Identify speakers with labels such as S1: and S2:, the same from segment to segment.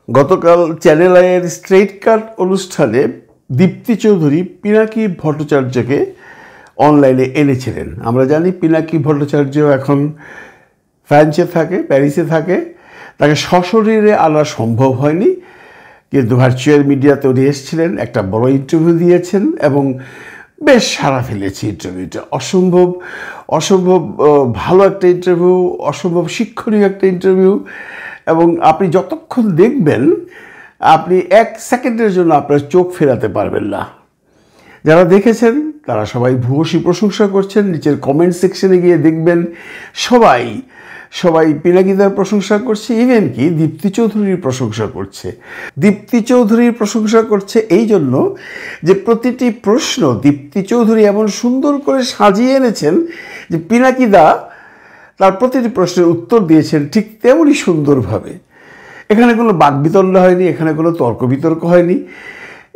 S1: গতকাল চ্যানেল আইয়ের স্ট্রেট কাট অনুষ্ঠানে দীপ্তি চৌধুরী পিনাকি ভট্টাচার্যকে অনলাইনে এনেছিলেন। আমরা জানি পিনাকি ভট্টাচার্য এখন ফ্রান্সে থাকে, প্যারিসে থাকে। তাকে সশরীরে আনা সম্ভব হয়নি, কিন্তু ভার্চুয়াল মিডিয়াতে উনি এসেছিলেন, একটা বড় ইন্টারভিউ দিয়েছেন এবং বেশ সাড়া ফেলেছে ইন্টারভিউটা। অসম্ভব ভালো একটা ইন্টারভিউ, অসম্ভব শিক্ষণীয় একটা ইন্টারভিউ। এবং আপনি যতক্ষণ দেখবেন আপনি 1 সেকেন্ডের জন্য আপনার চোখ ফেরাতে পারবেন না। যারা দেখেছেন তারা সবাই ভূয়সী প্রশংসা করছেন। নিচের কমেন্ট সেকশনে গিয়ে দেখবেন সবাই পিনাকিদার প্রশংসা করছে, ইভেন কি দীপ্তি চৌধুরীর প্রশংসা করছে। দীপ্তি চৌধুরীর প্রশংসা করছে এই জন্য যে প্রতিটি প্রশ্ন দীপ্তি চৌধুরী এমন সুন্দর করে সাজিয়ে এনেছেন যে পিনাকিদা তার প্রতিটি প্রশ্নের উত্তর দিয়েছেন ঠিক তেমনই সুন্দরভাবে। এখানে কোনো বাকবিতণ্ডা হয়নি, এখানে কোনো তর্ক বিতর্ক হয়নি।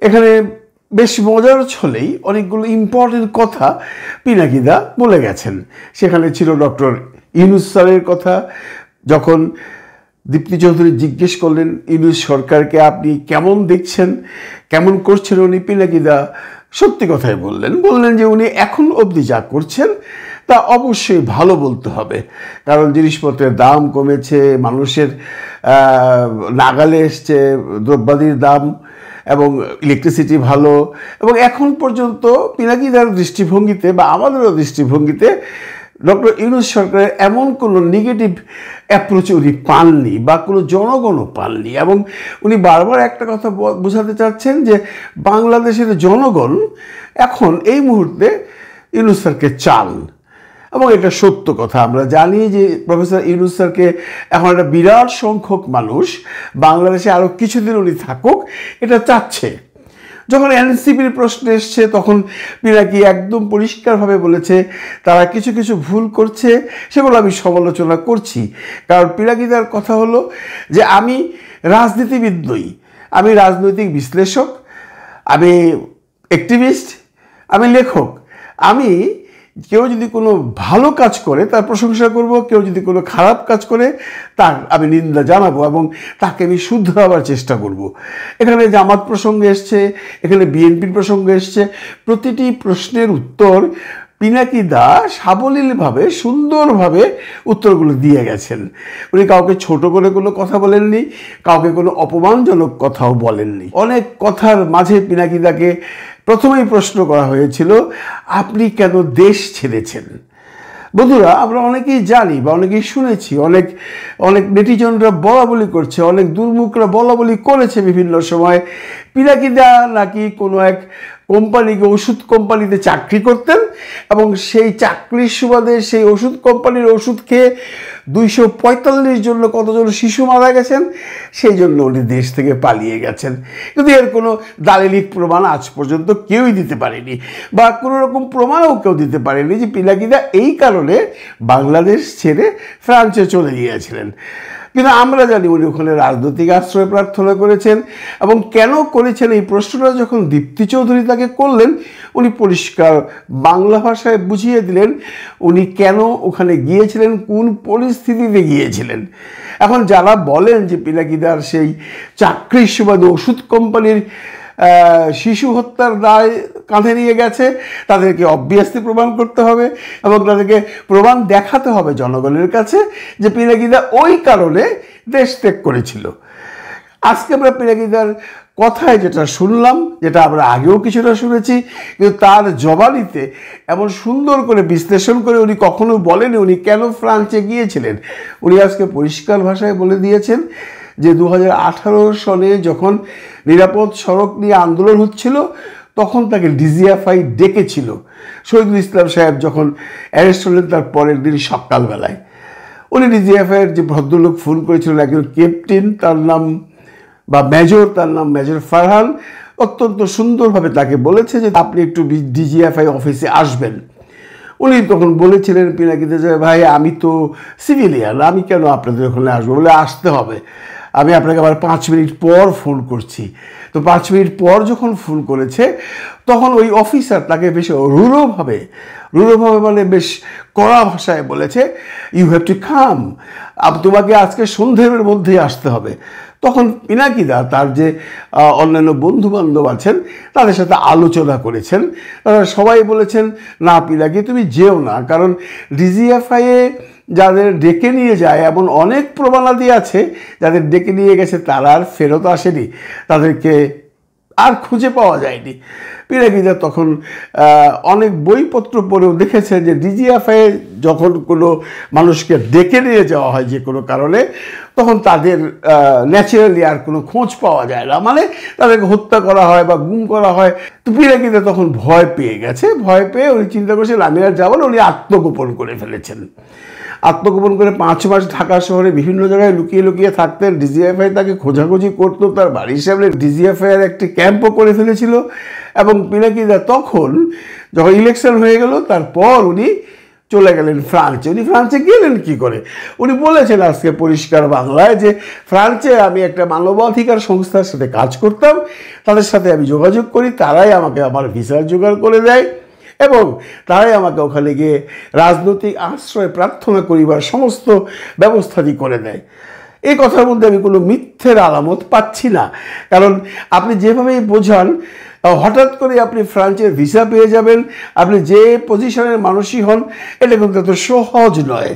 S1: এখানে বেশ মজার ছলেই অনেকগুলো ইম্পর্টেন্ট কথা পিনাকিদা বলে গেছেন। সেখানে ছিল ডক্টর ইউনূস স্যারের কথা। যখন দীপ্তি চৌধুরী জিজ্ঞেস করলেন ইউনূস সরকারকে আপনি কেমন দেখছেন, কেমন করছেন, উনি পিনাকিদা সত্যি কথাই বললেন যে উনি এখন অবধি যা করছেন তা অবশ্যই ভালো বলতে হবে, কারণ জিনিসপত্রের দাম কমেছে, মানুষের নাগালে এসছে দ্রব্যাদির দাম, এবং ইলেকট্রিসিটি ভালো। এবং এখন পর্যন্ত পিনাকিদার দৃষ্টিভঙ্গিতে বা আমাদেরও দৃষ্টিভঙ্গিতে ডক্টর ইউনূস সরকারের এমন কোনো নেগেটিভ অ্যাপ্রোচ উনি পাননি বা কোনো জনগণও পাননি। এবং উনি বারবার একটা কথা বোঝাতে চাচ্ছেন যে বাংলাদেশের জনগণ এখন এই মুহূর্তে ইউনূস স্যারকে চান, এবং এটা সত্য কথা। আমরা জানি যে প্রফেসর ইউনূস স্যারকে এখন একটা বিরাট সংখ্যক মানুষ বাংলাদেশে আরও কিছুদিন উনি থাকুক এটা চাচ্ছে। যখন এনসিপির প্রশ্ন এসছে তখন পিনাকি একদম পরিষ্কারভাবে বলেছে তারা কিছু কিছু ভুল করছে, সেগুলো আমি সমালোচনা করছি। কারণ পিনাকিদার কথা হলো যে আমি রাজনীতিবিদ নই, আমি রাজনৈতিক বিশ্লেষক, আমি অ্যাক্টিভিস্ট, আমি লেখক। আমি কেউ যদি কোনো ভালো কাজ করে তার প্রশংসা করব, কেউ যদি কোনো খারাপ কাজ করে তার আমি নিন্দা জানাবো এবং তাকে আমি শুধরাবার চেষ্টা করব। এখানে জামাত প্রসঙ্গে এসছে, এখানে বিএনপির প্রসঙ্গে এসছে, প্রতিটি প্রশ্নের উত্তর পিনাকিদা সাবলীলভাবে সুন্দরভাবে উত্তরগুলো দিয়ে গেছেন। উনি কাউকে ছোট করে কোনো কথা বলেননি, কাউকে কোনো অপমানজনক কথাও বলেননি। অনেক কথার মাঝে পিনাকিদাকে প্রথমেই প্রশ্ন করা হয়েছিল আপনি কেন দেশ ছেড়েছেন। বন্ধুরা, আমরা অনেকেই জানি বা অনেকেই শুনেছি, অনেক নেটিজনরা বলা বলি করছে, অনেক দুর্মুখরা বলা বলি করেছে বিভিন্ন সময় পিনাকিদা নাকি কোনো এক কোম্পানিকে, ওষুধ কোম্পানিতে চাকরি করতেন এবং সেই চাকরির সুবাদে সেই ওষুধ কোম্পানির ওষুধ খেয়ে 245 জন্য কতজন শিশু মারা গেছেন, সেই জন্য উনি দেশ থেকে পালিয়ে গেছেন। কিন্তু এর কোনো দালিলিক প্রমাণ আজ পর্যন্ত কেউই দিতে পারেনি, বা কোনো রকম প্রমাণও কেউ দিতে পারেনি যে পিনাকিদা এই কারণে বাংলাদেশ ছেড়ে ফ্রান্সে চলে গিয়েছিলেন। কিন্তু আমরা জানি উনি ওখানে রাজনৈতিক আশ্রয় প্রার্থনা করেছেন, এবং কেন করেছেন এই প্রশ্নটা যখন দীপ্তি চৌধুরী তাকে করলেন উনি পরিষ্কার বাংলা ভাষায় বুঝিয়ে দিলেন উনি কেন ওখানে গিয়েছিলেন, কোন পরিস্থিতিতে গিয়েছিলেন। এখন যারা বলেন যে পিনাকিদার সেই চাকরির সুবাদে ওষুধ কোম্পানির শিশু হত্যার দায় কাঁধে নিয়ে গেছে, তাদেরকে অবভিয়াসলি প্রমাণ করতে হবে এবং তাদেরকে প্রমাণ দেখাতে হবে জনগণের কাছে যে পিনাকিদা ওই কারণে দেশ ত্যাগ করেছিল। আজকে আমরা পিনাকিদার কথায় যেটা শুনলাম, যেটা আমরা আগেও কিছুটা শুনেছি, কিন্তু তার জবানিতে এমন সুন্দর করে বিশ্লেষণ করে উনি কখনো বলেনি উনি কেন ফ্রান্সে গিয়েছিলেন। উনি আজকে পরিষ্কার ভাষায় বলে দিয়েছেন যে 2018 সালে যখন নিরাপদ সড়ক নিয়ে আন্দোলন হচ্ছিল তখন তাকে ডিজিএফআই ডেকেছিল। শহীদুল ইসলাম সাহেব যখন অ্যারেস্ট হলেন তার পরের দিন সকালবেলায় উনি ডিজিএফআইয়ের যে ভদ্রলোক ফোন করেছিলেন, একজন ক্যাপ্টেন তার নাম বা মেজর, তার নাম মেজর ফারহান, অত্যন্ত সুন্দরভাবে তাকে বলেছে যে আপনি একটু ডিজিএফআই অফিসে আসবেন। উনি তখন বলেছিলেন পিনাকিদা যে ভাই আমি তো সিভিলিয়ান, আমি কেন আপনাদের ওখানে আসবো, বলে আসতে হবে, আমি আপনাকে আবার 5 মিনিট পর ফোন করছি। তো 5 মিনিট পর যখন ফোন করেছে তখন ওই অফিসার তাকে বেশ রূঢ়ভাবে মানে বেশ কড়া ভাষায় বলেছে ইউ হ্যাভ টু কাম, তোমাকে আজকে সন্ধ্যের মধ্যেই আসতে হবে। তখন পিনাকিদা তার যে অন্যান্য বন্ধুবান্ধব আছেন তাদের সাথে আলোচনা করেছেন। তারা সবাই বলেছেন, না পিনাকি তুমি যেও না, কারণ ডিজিএফআইয়ে যাদের ডেকে নিয়ে যায় এমন অনেক প্রমাণাদি আছে, যাদের ডেকে নিয়ে গেছে তারা আর ফেরত আসেনি, তাদেরকে আর খুঁজে পাওয়া যায়নি। পিনাকিদা তখন অনেক বইপত্র পড়েও দেখেছে যে ডিজিএফআই যখন কোনো মানুষকে ডেকে নিয়ে যাওয়া হয় যে কোনো কারণে, তখন তাদের ন্যাচারালি আর কোনো খোঁজ পাওয়া যায় না, মানে তাদেরকে হত্যা করা হয় বা গুম করা হয়। তো পিনাকিদা তখন ভয় পেয়ে গেছে, ভয় পেয়ে উনি চিন্তা করছেন আমি আর যাবো না, উনি আত্মগোপন করে ফেলেছেন। আত্মগোপন করে 5 মাস ঢাকা শহরে বিভিন্ন জায়গায় লুকিয়ে লুকিয়ে থাকতেন। ডিজিএফআই তাকে খোঁজাখুঁজি করতো, তার বাড়ির সামনে ডিজিএফআইয়ের একটি ক্যাম্পও করে ফেলেছিল। এবং পিনাকিদা তখন যখন ইলেকশন হয়ে গেল তারপর উনি চলে গেলেন ফ্রান্সে। উনি ফ্রান্সে গেলেন কি করে? উনি বলেছেন আজকে পরিষ্কার বাংলায় যে ফ্রান্সে আমি একটা মানবাধিকার সংস্থার সাথে কাজ করতাম, তাদের সাথে আমি যোগাযোগ করি, তারাই আমাকে আমার ভিসা জোগাড় করে দেয় এবং তারাই আমাকে ওখানে গিয়ে রাজনৈতিক আশ্রয় প্রার্থনা করিবার সমস্ত ব্যবস্থাটি করে দেয়। এই কথার মধ্যে আমি কোনো মিথ্যের আলামত পাচ্ছি না, কারণ আপনি যেভাবেই বোঝান হঠাৎ করে আপনি ফ্রান্সের ভিসা পেয়ে যাবেন, আপনি যে পজিশনের মানুষই হন, এটা কিন্তু এত সহজ নয়।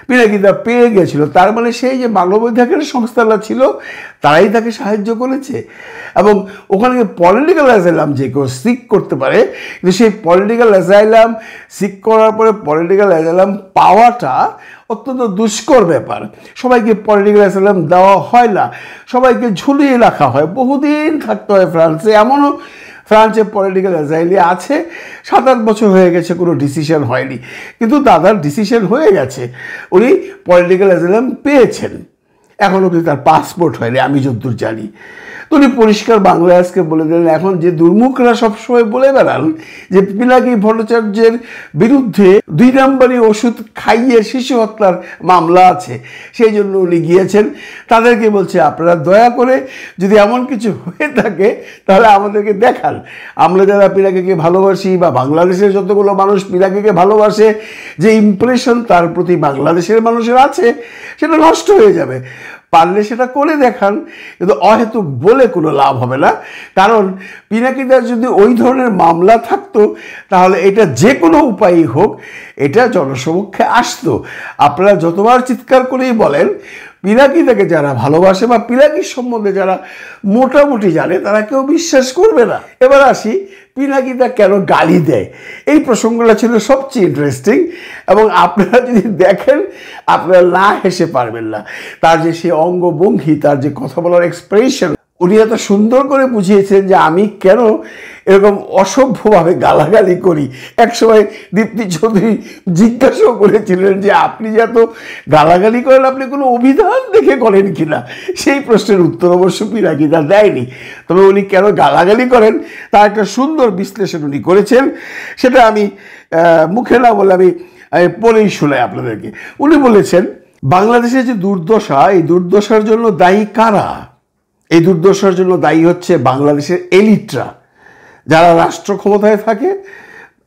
S1: পিনাকিদা পেয়ে গেছিল, তার মানে সেই যে মানবাধিকার সংস্থাটা ছিল তারাই তাকে সাহায্য করেছে। এবং ওখানে পলিটিক্যাল অ্যাসাইলাম যে কেউ সিক করতে পারে, কিন্তু সেই পলিটিক্যাল অ্যাসাইলাম সিক করার পরে পলিটিক্যাল অ্যাসাইলাম পাওয়াটা অত্যন্ত দুষ্কর ব্যাপার। সবাইকে পলিটিক্যাল অ্যাসাইলাম দেওয়া হয় না, সবাইকে ঝুলিয়ে রাখা হয়, বহুদিন থাকতে হয় ফ্রান্সে। এমনও ফ্রান্সে পলিটিক্যাল অ্যাসাইলি আছে 7-8 বছর হয়ে গেছে, কোনো ডিসিশন হয়নি, কিন্তু দাদার ডিসিশন হয়ে গেছে, উনি পলিটিক্যাল অ্যাসাইলাম পেয়েছেন। এখন অবধি তার পাসপোর্ট হয়নি আমি যতদূর জানি। তো উনি পরিষ্কার বাংলায় আজকে বলে দিলেন, এখন যে দুর্মুখরা সবসময় বলে বেড়ান যে পিনাকি ভট্টাচার্যের বিরুদ্ধে 2 নম্বরই ওষুধ খাইয়ে শিশু হত্যার মামলা আছে, সেই জন্য উনি গিয়েছেন। তাদেরকে বলছে আপনারা দয়া করে যদি এমন কিছু হয়ে থাকে তাহলে আমাদেরকে দেখান, আমরা যারা পিনাকিকে ভালোবাসি বা বাংলাদেশের যতগুলো মানুষ পিনাকিকে ভালোবাসে, যে ইমপ্রেশন তার প্রতি বাংলাদেশের মানুষের আছে সেটা নষ্ট হয়ে যাবে, পারলে সেটা করে দেখান। কিন্তু অহেতুক বলে কোনো লাভ হবে না, কারণ পিনাকিদার যদি ওই ধরনের মামলা থাকতো তাহলে এটা যে কোনো উপায়ই হোক এটা জনসমক্ষে আসতো। আপনারা যতবার চিৎকার করেই বলেন, পিনাকিদাকে যারা ভালোবাসে বা পিনাকির সম্বন্ধে যারা মোটামুটি জানে তারা কেউ বিশ্বাস করবে না। এবার আসি পিনাকিদা কেন গালি দেয়, এই প্রসঙ্গটা ছিল সবচেয়ে ইন্টারেস্টিং। এবং আপনারা যদি দেখেন আপনারা না হেসে পারবেন না। তার যে সে অঙ্গভঙ্গি, তার যে কথা বলার এক্সপ্রেশন, উনি এত সুন্দর করে বুঝিয়েছেন যে আমি কেন এরকম অসভ্যভাবে গালাগালি করি। একসময় দীপ্তি চৌধুরী জিজ্ঞাসাও করেছিলেন যে আপনি যে এত গালাগালি করেন আপনি কোনো অভিধান দেখে করেন কিনা, সেই প্রশ্নের উত্তর অবশ্য পিনাকিদা দেয়নি। তবে উনি কেন গালাগালি করেন তার একটা সুন্দর বিশ্লেষণ উনি করেছেন, সেটা আমি মুখে না বলে আমি পড়েই শোনাই আপনাদেরকে। উনি বলেছেন বাংলাদেশের যে দুর্দশা, এই দুর্দশার জন্য দায়ী কারা? এই দুর্দশার জন্য দায়ী হচ্ছে বাংলাদেশের এলিটরা, যারা রাষ্ট্র ক্ষমতায় থাকে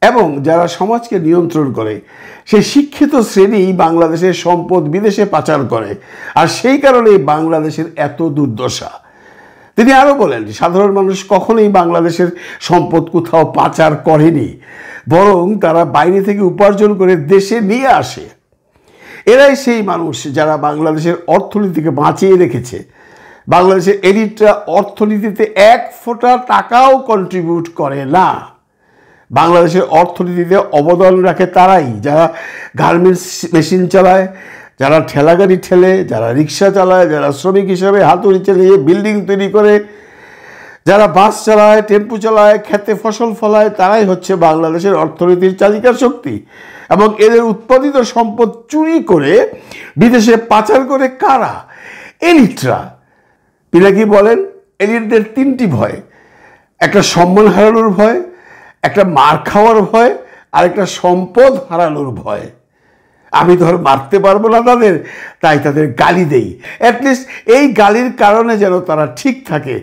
S1: এবং যারা সমাজকে নিয়ন্ত্রণ করে। সেই শিক্ষিত শ্রেণী বাংলাদেশের সম্পদ বিদেশে পাচার করে, আর সেই কারণেই বাংলাদেশের এত দুর্দশা। তিনি আরও বলেন সাধারণ মানুষ কখনোই বাংলাদেশের সম্পদ কোথাও পাচার করেনি, বরং তারা বাইরে থেকে উপার্জন করে দেশে নিয়ে আসে। এরাই সেই মানুষ যারা বাংলাদেশের অর্থনীতিকে বাঁচিয়ে রেখেছে। বাংলাদেশের এলিটরা অর্থনীতিতে 1 ফোঁটা টাকাও কন্ট্রিবিউট করে না। বাংলাদেশের অর্থনীতিতে অবদান রাখে তারাই যারা গার্মেন্টস মেশিন চালায়, যারা ঠেলাগাড়ি ঠেলে, যারা রিক্সা চালায়, যারা শ্রমিক হিসাবে হাতুড়ি চালিয়ে বিল্ডিং তৈরি করে, যারা বাস চালায়, টেম্পু চালায়, খেতে ফসল ফলায়, তারাই হচ্ছে বাংলাদেশের অর্থনীতির চালিকার শক্তি। এবং এদের উৎপাদিত সম্পদ চুরি করে বিদেশে পাচার করে কারা? এলিটরা। পিনাকি বলেন এলিটদের 3টি ভয়, একটা সম্মান হারানোর ভয়, একটা মার খাওয়ার ভয়, আর একটা সম্পদ হারানোর ভয়। আমি ধর মারতে পারবো না তাদের, তাই তাদের গালি দেই, অ্যাটলিস্ট এই গালির কারণে যেন তারা ঠিক থাকে।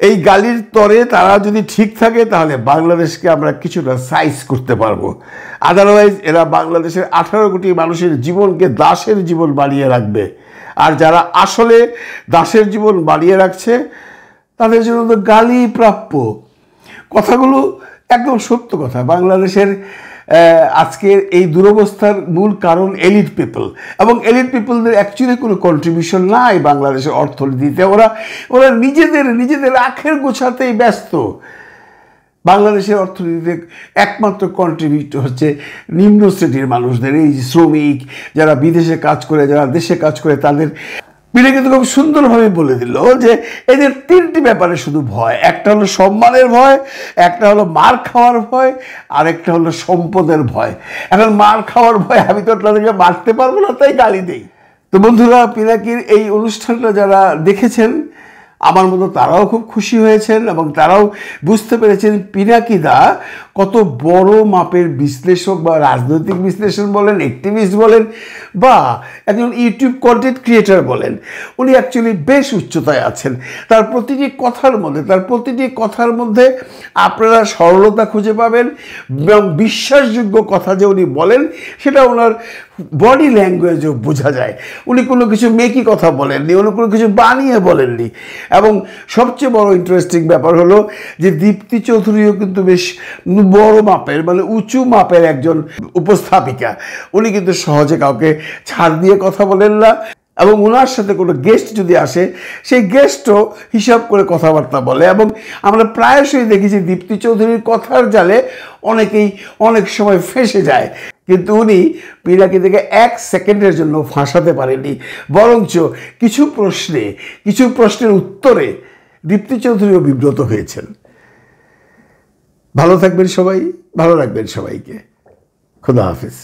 S1: এই গালির তরে তারা যদি ঠিক থাকে তাহলে বাংলাদেশকে আমরা কিছুটা সাইজ করতে পারবো। আদারওয়াইজ এরা বাংলাদেশের 18 কোটি মানুষের জীবনকে দাসের জীবন বানিয়ে রাখবে। আর যারা আসলে দাসের জীবন বানিয়ে রাখছে তাদের জন্য তো গালি প্রাপ্য। কথাগুলো একদম সত্য কথা। বাংলাদেশের আজকের এই দুরবস্থার মূল কারণ এলিট পিপল, এবং এলিট পিপলদের অ্যাকচুয়ালি কোনো কন্ট্রিবিউশন নাই বাংলাদেশের অর্থনীতিতে। ওরা নিজেদের আখের গোছাতেই ব্যস্ত। বাংলাদেশের অর্থনীতিতে একমাত্র কন্ট্রিবিউট হচ্ছে নিম্ন শ্রেণীর মানুষদের, এই শ্রমিক যারা বিদেশে কাজ করে, যারা দেশে কাজ করে, তাদের। পিনা কিন্তু খুব সুন্দরভাবে বলে দিল যে এদের 3টি ব্যাপারে শুধু ভয়। একটা হলো সম্মানের ভয়, একটা হলো মার খাওয়ার ভয়, আর একটা হলো সম্পদের ভয়। এখন মার খাওয়ার ভয়, আমি তো তাদেরকে মারতে পারবো না, তাই গালি দেই। তো বন্ধুরা, পিনাকির এই অনুষ্ঠানটা যারা দেখেছেন আমার মতো তারাও খুব খুশি হয়েছেন, এবং তারাও বুঝতে পেরেছেন পিনাকিদা কত বড় মাপের বিশ্লেষক, বা রাজনৈতিক বিশ্লেষণ বলেন, অ্যাক্টিভিস্ট বলেন, বা একজন ইউটিউব কন্টেন্ট ক্রিয়েটর বলেন, উনি অ্যাকচুয়ালি বেশ উচ্চতায় আছেন। তার প্রতিটি কথার মধ্যে আপনারা সরলতা খুঁজে পাবেন, এবং বিশ্বাসযোগ্য কথা যে উনি বলেন সেটা ওনার বডি ল্যাঙ্গুয়েজও বোঝা যায়। উনি কোনো কিছু মেকি কথা বলেননি, উনি কোনো কিছু বানিয়ে বলেননি। এবং সবচেয়ে বড় ইন্টারেস্টিং ব্যাপার হলো যে দীপ্তি চৌধুরীও কিন্তু বেশ বড় মাপের, মানে উঁচু মাপের একজন উপস্থাপিকা। উনি কিন্তু সহজে কাউকে ছাড় দিয়ে কথা বলেন না, এবং ওনার সাথে কোনো গেস্ট যদি আসে সেই গেস্টও হিসাব করে কথাবার্তা বলে। এবং আমরা প্রায়শই দেখি যে দীপ্তি চৌধুরীর কথার জালে অনেকেই অনেক সময় ফেঁসে যায়, কিন্তু উনি পিনাকি থেকে 1 সেকেন্ডের জন্য ফাঁসাতে পারেননি। বরঞ্চ কিছু প্রশ্নের উত্তরে দীপ্তি চৌধুরীও বিব্রত হয়েছেন। ভালো থাকবেন সবাই, ভালো রাখবেন সবাইকে। খুদা হাফেজ।